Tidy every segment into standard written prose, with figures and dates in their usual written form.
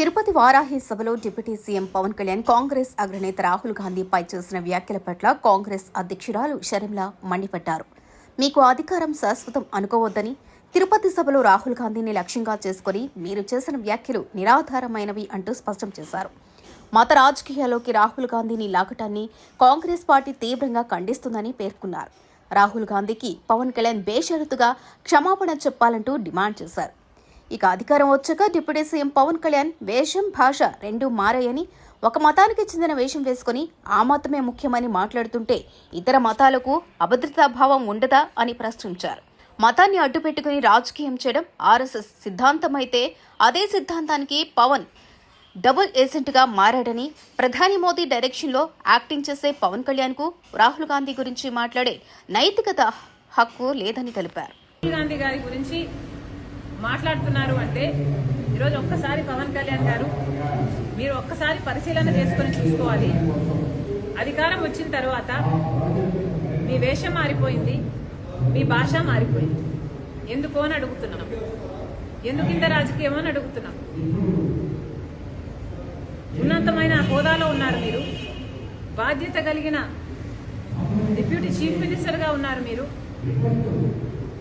తిరుపతి వారాహి సభలో deputy CM Pawan Kalyan Congress అగ్రనేత రాహుల్ గాంధీపై చేసిన వ్యాఖ్యల పట్ల కాంగ్రెస్ అధ్యక్షురాలు షర్మిల మండిపడ్డారు. మీకు అధికారం శాశ్వతం అనుకోవద్దని, తిరుపతి సభలో రాహుల్ గాంధీని లక్ష్యంగా చేసుకుని మీరు చేసిన వ్యాఖ్యలు నిరాధారమైనవి అంటూ స్పష్టం చేశారు. మత రాజకీయాల్లోకి రాహుల్ గాంధీని లాగటాన్ని కాంగ్రెస్ పార్టీ తీవ్రంగా ఖండిస్తుందని పేర్కొన్నారు. రాహుల్ గాంధీకి పవన్ కళ్యాణ్ బేషరతుగా క్షమాపణ చెప్పాలంటూ డిమాండ్ చేశారు. ఇక అధికారం వచ్చాక డిప్యూటీ సీఎం పవన్ కళ్యాణ్ వేషం, భాష రెండూ మారాయని, ఒక మతానికి చెందిన వేషం వేసుకుని ఆ మతమే ముఖ్యమని మాట్లాడుతుంటే ఇతర మతాలకు అభద్రతాభావం ఉండదా అని ప్రశ్నించారు. మతాన్ని అడ్డుపెట్టుకుని రాజకీయం చేయడం ఆర్ఎస్ఎస్ సిద్ధాంతమైతే అదే సిద్ధాంతానికి పవన్ డబుల్ ఏజెంట్గా మారాడని, ప్రధాని మోదీ డైరెక్షన్లో యాక్టింగ్ చేసే పవన్ కళ్యాణ్కు రాహుల్ గాంధీ గురించి మాట్లాడే నైతికత హక్కు లేదని తెలిపారు. గాంధీ గారి గురించి మాట్లాడుతున్నారు అంటే ఈరోజు ఒక్కసారి పవన్ కళ్యాణ్ గారు మీరు ఒక్కసారి పరిశీలన చేసుకుని చూసుకోవాలి. అధికారం వచ్చిన తర్వాత మీ వేషం మారిపోయింది, మీ భాష మారిపోయింది. ఎందుకు అని అడుగుతున్నాం, ఎందుకు ఇంత రాజకీయం అని అడుగుతున్నాం. ఉన్నతమైన హోదాలో ఉన్నారు మీరు, బాధ్యత కలిగిన డిప్యూటీ చీఫ్ మినిస్టర్గా ఉన్నారు మీరు.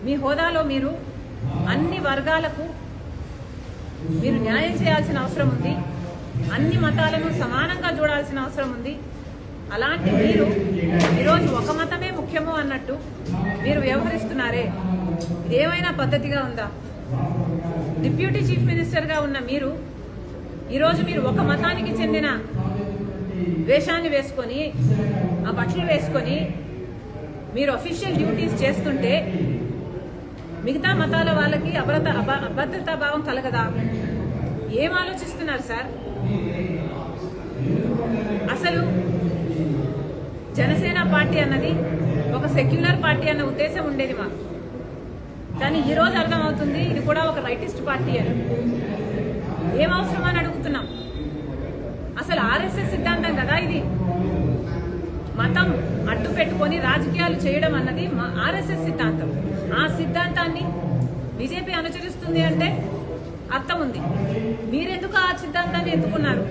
మీ హోదాలో మీరు అన్ని వర్గాలకు మీరు న్యాయం చేయాల్సిన అవసరం ఉంది, అన్ని మతాలను సమానంగా చూడాల్సిన అవసరం ఉంది. అలాంటి మీరు ఈరోజు ఒక మతమే ముఖ్యము అన్నట్టు మీరు వ్యవహరిస్తున్నారే, ఇదేమైనా పద్ధతిగా ఉందా? డిప్యూటీ చీఫ్ మినిస్టర్గా ఉన్న మీరు ఈరోజు మీరు ఒక మతానికి చెందిన వేషాన్ని వేసుకొని, ఆ బట్టలు వేసుకొని మీరు అఫీషియల్ డ్యూటీస్ చేస్తుంటే మిగతా మతాల వాళ్ళకి అభద్రతా భావం కలగదా? ఏం ఆలోచిస్తున్నారు సార్? అసలు జనసేన పార్టీ అన్నది ఒక సెక్యులర్ పార్టీ అన్న ఉద్దేశం ఉండేది మాకు, కానీ ఈ రోజు అర్థమవుతుంది ఇది కూడా ఒక రైటిస్ట్ పార్టీ అని. ఏం అవసరం అని అడుగుతున్నాం. అసలు ఆర్ఎస్ఎస్ సిద్ధాంతం కదా ఇది. మతం అడ్డు పెట్టుకొని రాజకీయాలు చేయడం అన్నది ఆర్ఎస్ఎస్ సిద్ధాంతం. ఆ సిద్ధాంతాన్ని బీజేపీ అనుసరిస్తుంది అంటే అర్థం ఉంది. మీరెందుకు ఆ సిద్ధాంతాన్ని ఎత్తుకున్నారు?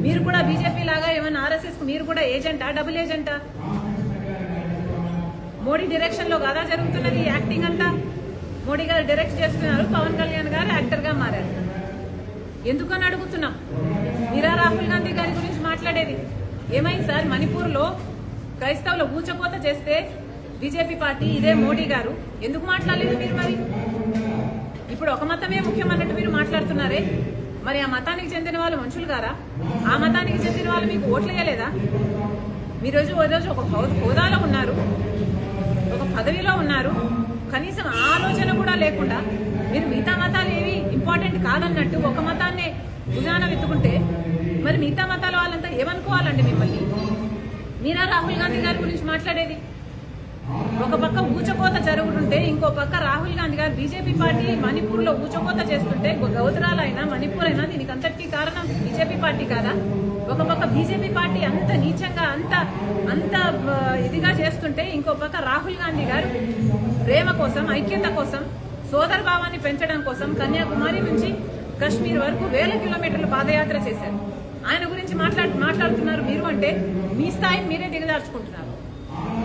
మీరు కూడా బీజేపీ లాగా ఏమైనా ఆర్ఎస్ఎస్ మీరు కూడా ఏజెంటా, డబుల్ ఏజెంటా? మోడీ డైరెక్షన్ లో కదా జరుగుతున్నది యాక్టింగ్ అంతా. మోడీ గారు డైరెక్ట్ చేస్తున్నారు, పవన్ కళ్యాణ్ గారు యాక్టర్ గా మారారు. ఎందుకని అడుగుతున్నాం. మీరా రాహుల్ గాంధీ గారి గురించి మాట్లాడేది? ఏమైంది సార్? మణిపూర్లో క్రైస్తవులు ఊచకోత చేస్తే బీజేపీ పార్టీ, ఇదే మోడీ గారు ఎందుకు మాట్లాడలేదు మీరు? మరి ఇప్పుడు ఒక మతమే ముఖ్యమన్నట్టు మీరు మాట్లాడుతున్నారే, మరి ఆ మతానికి చెందిన వాళ్ళు మనుషులు గారా? ఆ మతానికి చెందిన వాళ్ళు మీకు ఓట్లు వేయలేదా? మీరు రోజు ఒక హోదాలో ఉన్నారు, ఒక పదవిలో ఉన్నారు, కనీసం ఆలోచన కూడా లేకుండా మీరు మిగతా మతాలు ఏవి ఇంపార్టెంట్ కాదన్నట్టు ఒక మతాన్నే భుజాన వెతుకుంటే మరి మిగతా మతాల వాళ్ళంతా ఏమనుకోవాలండి మిమ్మల్ని? మీరా రాహుల్ గాంధీ గారి గురించి మాట్లాడేది? ఒక పక్క ఊచకోత జరుగుతుంటే ఇంకో పక్క రాహుల్ గాంధీ గారు బీజేపీ పార్టీ మణిపూర్లో ఊచకోత చేస్తుంటే, గౌతరాలైనా మణిపూర్ అయినా దీనికి అంతటికీ కారణం బీజేపీ పార్టీ కాదా? ఒక పక్క బీజేపీ పార్టీ అంత నీచంగా అంత ఇదిగా చేస్తుంటే, ఇంకో పక్క రాహుల్ గాంధీ గారు ప్రేమ కోసం, ఐక్యత కోసం, సోదర భావాన్ని పెంచడం కోసం కన్యాకుమారి నుంచి కశ్మీర్ వరకు 1000 కిలోమీటర్లు పాదయాత్ర చేశారు. ఆయన గురించి మాట్లాడుతున్నారు మీరు అంటే మీ స్థాయిని మీరే దిగజార్చుకుంటున్నారు.